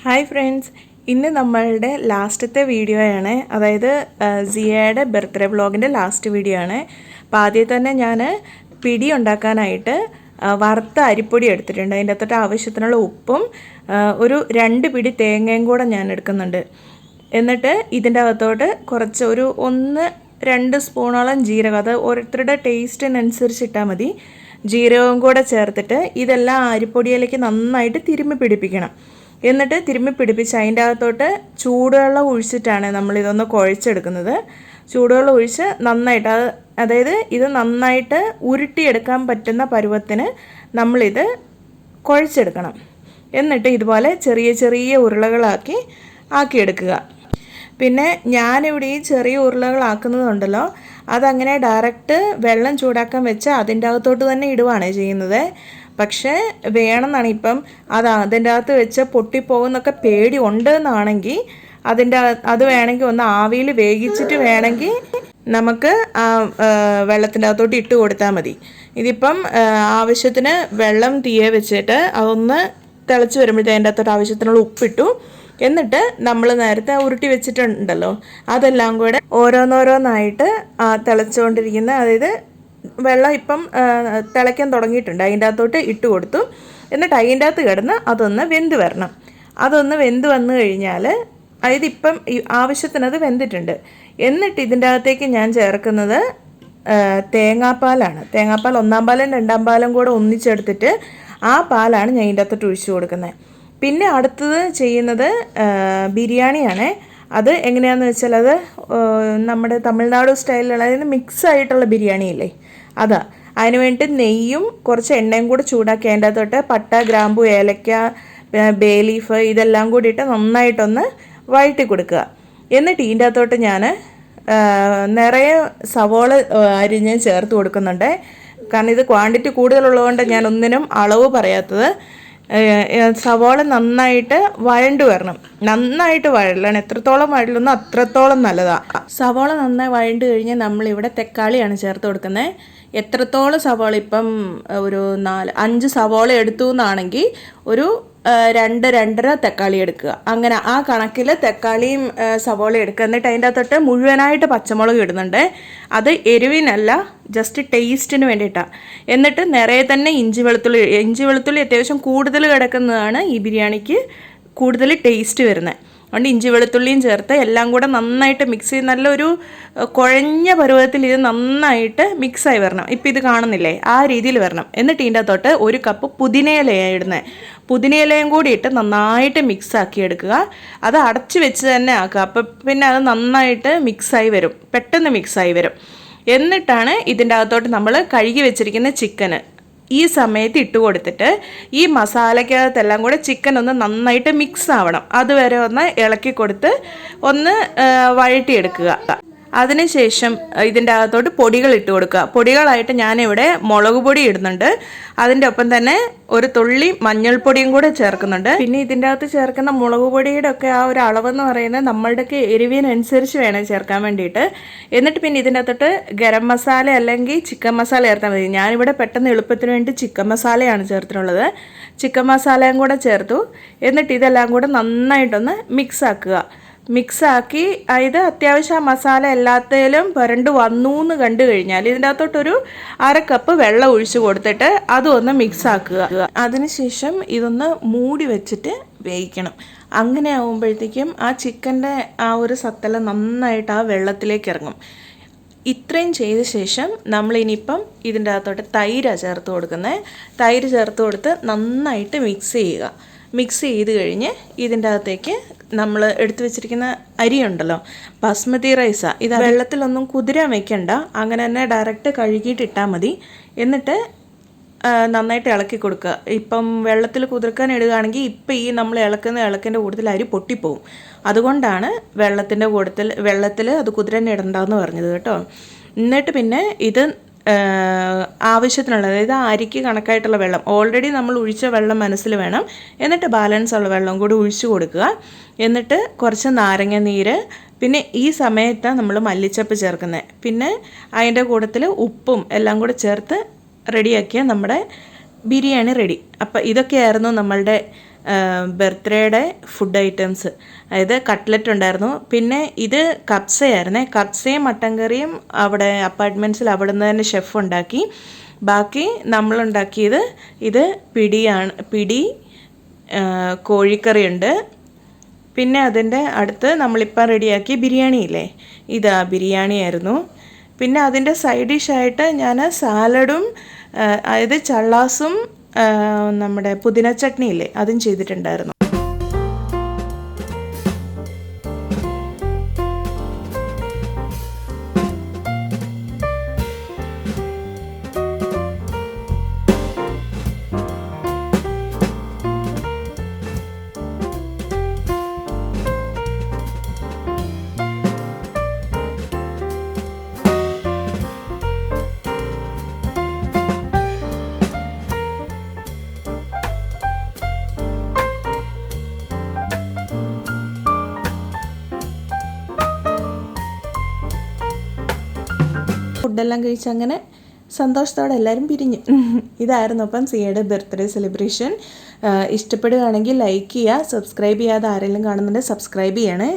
Hi friends, ഇന്ന് നമ്മളുടെ ലാസ്റ്റത്തെ വീഡിയോ ആണ്. അതായത് സിയയുടെ ബർത്ത്ഡേ വ്ളോഗിൻ്റെ ലാസ്റ്റ് വീഡിയോ ആണ്. അപ്പോൾ ആദ്യം തന്നെ ഞാൻ പിടി ഉണ്ടാക്കാനായിട്ട് വറുത്ത അരിപ്പൊടി എടുത്തിട്ടുണ്ട്. അതിൻ്റെ അകത്തോട്ട് ആവശ്യത്തിനുള്ള ഉപ്പും ഒരു 2 പിടി തേങ്ങയും കൂടെ ഞാൻ എടുക്കുന്നുണ്ട്. എന്നിട്ട് ഇതിൻ്റെ അകത്തോട്ട് കുറച്ച് ഒരു 1-2 സ്പൂണോളം ജീരകം, അത് ഓരോരുത്തരുടെ ടേസ്റ്റിനനുസരിച്ച് ഇട്ടാൽ മതി, ജീരകവും കൂടെ ചേർത്തിട്ട് ഇതെല്ലാം അരിപ്പൊടിയിലേക്ക് നന്നായിട്ട് തിരുമ്മി പിടിപ്പിക്കണം. എന്നിട്ട് തിരുമ്മി പിടിപ്പിച്ച് അതിൻ്റെ അകത്തോട്ട് ചൂടുവെള്ളം ഒഴിച്ചിട്ടാണ് നമ്മളിതൊന്ന് കുഴച്ചെടുക്കുന്നത്. ചൂടുവെള്ളം ഒഴിച്ച് നന്നായിട്ട് അതായത് ഇത് നന്നായിട്ട് ഉരുട്ടിയെടുക്കാൻ പറ്റുന്ന പരുവത്തിന് നമ്മളിത് കുഴച്ചെടുക്കണം. എന്നിട്ട് ഇതുപോലെ ചെറിയ ചെറിയ ഉരുളകളാക്കിയെടുക്കുക. പിന്നെ ഞാനിവിടെ ഈ ചെറിയ ഉരുളകളാക്കുന്നതുണ്ടല്ലോ, അതങ്ങനെ ഡയറക്റ്റ് വെള്ളം ചൂടാക്കാൻ വെച്ച് അതിൻ്റെ അകത്തോട്ട് തന്നെ ഇടുവാണ് ചെയ്യുന്നത്. പക്ഷേ വേണമെന്നാണ്, ഇപ്പം അതിൻ്റെ അകത്ത് വെച്ച് പൊട്ടിപ്പോകുന്നൊക്കെ പേടി ഉണ്ടെന്നാണെങ്കിൽ അത് വേണമെങ്കിൽ ഒന്ന് ആവിയിൽ വേവിച്ചിട്ട് വേണമെങ്കിൽ നമുക്ക് വെള്ളത്തിൻ്റെ അകത്തോട്ട് ഇട്ട് കൊടുത്താൽ മതി. ഇതിപ്പം ആവശ്യത്തിന് വെള്ളം തീയെ വെച്ചിട്ട് അതൊന്ന് തിളച്ച് വരുമ്പോഴത്തേക്ക് അതിൻ്റെ അകത്തോട്ട് ആവശ്യത്തിനുള്ള ഉപ്പിട്ടു. എന്നിട്ട് നമ്മൾ നേരത്തെ ഉരുട്ടി വെച്ചിട്ടുണ്ടല്ലോ, അതെല്ലാം കൂടെ ഓരോന്നോരോന്നായിട്ട് തിളച്ചുകൊണ്ടിരിക്കുന്ന, അതായത് വെള്ളം ഇപ്പം തിളയ്ക്കാൻ തുടങ്ങിയിട്ടുണ്ട്, അതിൻ്റെ അകത്തോട്ട് ഇട്ട് കൊടുത്തു. എന്നിട്ട് അതിൻ്റെ അകത്ത് കിടന്ന് അതൊന്ന് വെന്ത് വരണം. അതൊന്ന് വെന്ത് വന്നു കഴിഞ്ഞാൽ, അതായത് ഇപ്പം ആവശ്യത്തിനത് വെന്തിട്ടുണ്ട്. എന്നിട്ട് ഇതിൻ്റെ അകത്തേക്ക് ഞാൻ ചേർക്കുന്നത് തേങ്ങാപ്പാലാണ്. തേങ്ങാപ്പാൽ 1-ാം പാലും 2-ാം പാലും കൂടെ ഒന്നിച്ചെടുത്തിട്ട് ആ പാലാണ് ഞാൻ ഇതിൻ്റെ അകത്തോട്ട് ഒഴിച്ചു കൊടുക്കുന്നത്. പിന്നെ അടുത്തത് ചെയ്യുന്നത് ബിരിയാണിയാണ്. അത് എങ്ങനെയാണെന്ന് വെച്ചാൽ, അത് നമ്മുടെ തമിഴ്നാട് സ്റ്റൈലിലുള്ള, അതായത് മിക്സ് ആയിട്ടുള്ള ബിരിയാണി ഇല്ലേ, അതാ. അതിന് വേണ്ടി നെയ്യും കുറച്ച് എണ്ണയും കൂടി ചൂടാക്കി അതിൻ്റെ അകത്തോട്ട് പട്ട, ഗ്രാമ്പു, ഏലക്ക, ബേ ലീഫ് ഇതെല്ലാം കൂടിയിട്ട് നന്നായിട്ടൊന്ന് വഴറ്റി കൊടുക്കുക. എന്നിട്ട് ഇതിൻ്റെ അകത്തോട്ട് ഞാൻ നിറയെ സവോള അരിഞ്ഞ് ചേർത്ത് കൊടുക്കുന്നുണ്ട്. കാരണം ഇത് ക്വാണ്ടിറ്റി കൂടുതലുള്ളതുകൊണ്ട് ഞാൻ ഒന്നിനും അളവ് പറയാത്തത്. സവോള നന്നായിട്ട് വഴണ്ട് വരണം, നന്നായിട്ട് വഴലാണ്. എത്രത്തോളം വഴലുന്നോ അത്രത്തോളം നല്ലതാണ്. സവോള നന്നായി വഴണ്ട് കഴിഞ്ഞ് നമ്മളിവിടെ തക്കാളിയാണ് ചേർത്ത് കൊടുക്കുന്നത്. എത്രത്തോളം സവോള, ഇപ്പം ഒരു 4-5 സവോള എടുത്തു എന്നാണെങ്കിൽ ഒരു 2-2.5 തക്കാളി എടുക്കുക. അങ്ങനെ ആ കണക്കിൽ തക്കാളിയും സവോള എടുക്കുക. എന്നിട്ട് അതിൻ്റെ അകത്തോട്ട് മുഴുവനായിട്ട് പച്ചമുളക് ഇടുന്നുണ്ട്. അത് എരിവിനല്ല, ജസ്റ്റ് ടേസ്റ്റിന് വേണ്ടിയിട്ടാണ്. എന്നിട്ട് നിറയെ തന്നെ ഇഞ്ചി വെളുത്തുള്ളി അത്യാവശ്യം കൂടുതൽ കിടക്കുന്നതാണ് ഈ ബിരിയാണിക്ക് കൂടുതൽ ടേസ്റ്റ് വരുന്നത്. അതുകൊണ്ട് ഇഞ്ചി വെളുത്തുള്ളിയും ചേർത്ത് എല്ലാം കൂടെ നന്നായിട്ട് മിക്സ് ചെയ്ത് നല്ലൊരു കുഴഞ്ഞ പരുവത്തിൽ ഇത് നന്നായിട്ട് മിക്സായി വരണം. ഇപ്പം ഇത് കാണുന്നില്ലേ, ആ രീതിയിൽ വരണം. എന്നിട്ട് ഇതിൻ്റെ അകത്തോട്ട് 1 കപ്പ് പുതിനയിലയാണ് ഇടുന്നത്. പുതിനയിലയും കൂടി ഇട്ട് നന്നായിട്ട് മിക്സാക്കി എടുക്കുക. അത് അടച്ച് വെച്ച് തന്നെ ആക്കുക. അപ്പം പിന്നെ അത് നന്നായിട്ട് മിക്സായി വരും, പെട്ടെന്ന് മിക്സായി വരും. എന്നിട്ടാണ് ഇതിൻ്റെ അകത്തോട്ട് നമ്മൾ കഴുകി വെച്ചിരിക്കുന്ന ചിക്കന് ഈ സമയത്ത് ഇട്ട് കൊടുത്തിട്ട് ഈ മസാലയ്ക്കകത്തെല്ലാം കൂടെ ചിക്കൻ ഒന്ന് നന്നായിട്ട് മിക്സ് ആവണം. അതുവരെ ഒന്ന് ഇളക്കി കൊടുത്ത് ഒന്ന് വഴറ്റിയെടുക്കുക. അതിനുശേഷം ഇതിൻ്റെ അകത്തോട്ട് പൊടികൾ ഇട്ട് കൊടുക്കുക. പൊടികളായിട്ട് ഞാനിവിടെ മുളക് പൊടി ഇടുന്നുണ്ട്. അതിൻ്റെ ഒപ്പം തന്നെ ഒരു തുള്ളി മഞ്ഞൾപ്പൊടിയും കൂടെ ചേർക്കുന്നുണ്ട്. പിന്നെ ഇതിൻ്റെ അകത്ത് ചേർക്കുന്ന മുളക് പൊടിയുടെ ഒക്കെ ആ ഒരു അളവെന്ന് പറയുന്നത് നമ്മളുടെയൊക്കെ എരിവിനനുസരിച്ച് വേണം ചേർക്കാൻ വേണ്ടിയിട്ട്. എന്നിട്ട് പിന്നെ ഇതിൻ്റെ അകത്തോട്ട് ഗരം മസാല അല്ലെങ്കിൽ ചിക്കൻ മസാല ചേർത്താൽ മതി. ഞാനിവിടെ പെട്ടെന്ന് എളുപ്പത്തിന് വേണ്ടി ചിക്കൻ മസാലയാണ് ചേർത്തിട്ടുള്ളത്. ചിക്കൻ മസാലയും കൂടെ ചേർത്തു. എന്നിട്ട് ഇതെല്ലാം കൂടെ നന്നായിട്ടൊന്ന് മിക്സാക്കി ഇത് അത്യാവശ്യം ആ മസാല എല്ലാത്തിലും പുരണ്ട് വന്നു എന്ന് കണ്ടു കഴിഞ്ഞാൽ ഇതിൻ്റെ അകത്തോട്ടൊരു 1/2 കപ്പ് വെള്ളം ഒഴിച്ച് കൊടുത്തിട്ട് അതും ഒന്ന് മിക്സാക്കുക. അതിനുശേഷം ഇതൊന്ന് മൂടി വെച്ചിട്ട് വേവിക്കണം. അങ്ങനെ ആകുമ്പോഴത്തേക്കും ആ ചിക്കൻ്റെ ആ ഒരു സത്തെല്ലാം നന്നായിട്ട് ആ വെള്ളത്തിലേക്ക് ഇറങ്ങും. ഇത്രയും ചെയ്ത ശേഷം നമ്മളിനിയിപ്പം ഇതിൻ്റെ അകത്തോട്ട് തൈരാണ് ചേർത്ത് കൊടുക്കുന്നത്. തൈര് ചേർത്ത് കൊടുത്ത് നന്നായിട്ട് മിക്സ് ചെയ്ത് കഴിഞ്ഞ് ഇതിൻ്റെ അകത്തേക്ക് നമ്മൾ എടുത്തു വെച്ചിരിക്കുന്ന അരി ഉണ്ടല്ലോ, ബസ്മതി റൈസാണ്. ഇത് വെള്ളത്തിലൊന്നും കുതിരാൻ വെക്കണ്ട, അങ്ങനെ തന്നെ ഡയറക്റ്റ് കഴുകിയിട്ട് ഇട്ടാൽ മതി. എന്നിട്ട് നന്നായിട്ട് ഇളക്കി കൊടുക്കുക. ഇപ്പം വെള്ളത്തിൽ കുതിർക്കാൻ ഇടുകയാണെങ്കിൽ ഇപ്പം ഈ നമ്മൾ ഇളക്കിൻ്റെ കൂട്ടത്തിൽ അരി പൊട്ടിപ്പോവും. അതുകൊണ്ടാണ് വെള്ളത്തിൽ അത് കുതിരാൻ ഇടണ്ടെന്ന് പറഞ്ഞത് കേട്ടോ. എന്നിട്ട് പിന്നെ ഇത് ആവശ്യത്തിനുള്ള, അതായത് അരിക്ക് കണക്കായിട്ടുള്ള വെള്ളം, ഓൾറെഡി നമ്മൾ ഒഴിച്ച വെള്ളം മനസ്സിൽ വേണം. എന്നിട്ട് ബാലൻസ് ഉള്ള വെള്ളം കൂടി ഒഴിച്ചു കൊടുക്കുക. എന്നിട്ട് കുറച്ച് നാരങ്ങ നീര്, പിന്നെ ഈ സമയത്താണ് നമ്മൾ മല്ലിച്ചപ്പ് ചേർക്കുന്നത്. പിന്നെ അതിൻ്റെ കൂട്ടത്തിൽ ഉപ്പും എല്ലാം കൂടെ ചേർത്ത് റെഡിയാക്കിയാൽ നമ്മുടെ ബിരിയാണി റെഡി. അപ്പോൾ ഇതൊക്കെയായിരുന്നു നമ്മളുടെ ബർത്ത്ഡേയുടെ ഫുഡ് ഐറ്റംസ്. അതായത് കട്ട്ലറ്റ് ഉണ്ടായിരുന്നു, പിന്നെ ഇത് കപ്സയായിരുന്നേ. കപ്സയും മട്ടൻ കറിയും അവിടെ അപ്പാർട്ട്മെൻറ്റ്സിൽ അവിടെ നിന്ന് തന്നെ ഷെഫ് ഉണ്ടാക്കി. ബാക്കി നമ്മളുണ്ടാക്കിയത് ഇത് പിടി കോഴിക്കറിയുണ്ട്. പിന്നെ അതിൻ്റെ അടുത്ത് നമ്മളിപ്പം റെഡിയാക്കി ബിരിയാണി ഇല്ലേ, ഇതാ ബിരിയാണിയായിരുന്നു. പിന്നെ അതിൻ്റെ സൈഡ് ഡിഷായിട്ട് ഞാൻ സാലഡും അതായത് ചള്ളാസും നമ്മുടെ പുതിന ചട്നി ഇല്ലേ അതും ചെയ്തിട്ടുണ്ടായിരുന്നു. ഫുഡെല്ലാം കഴിച്ച് അങ്ങനെ സന്തോഷത്തോടെ എല്ലാവരും പിരിഞ്ഞു. ഇതായിരുന്നു അപ്പം സിയയുടെ ബർത്ത്ഡേ സെലിബ്രേഷൻ. ഇഷ്ടപ്പെടുകയാണെങ്കിൽ ലൈക്ക് ചെയ്യുക, സബ്സ്ക്രൈബ് ചെയ്യാതെ ആരെങ്കിലും കാണുന്നുണ്ടെങ്കിൽ സബ്സ്ക്രൈബ് ചെയ്യണേ.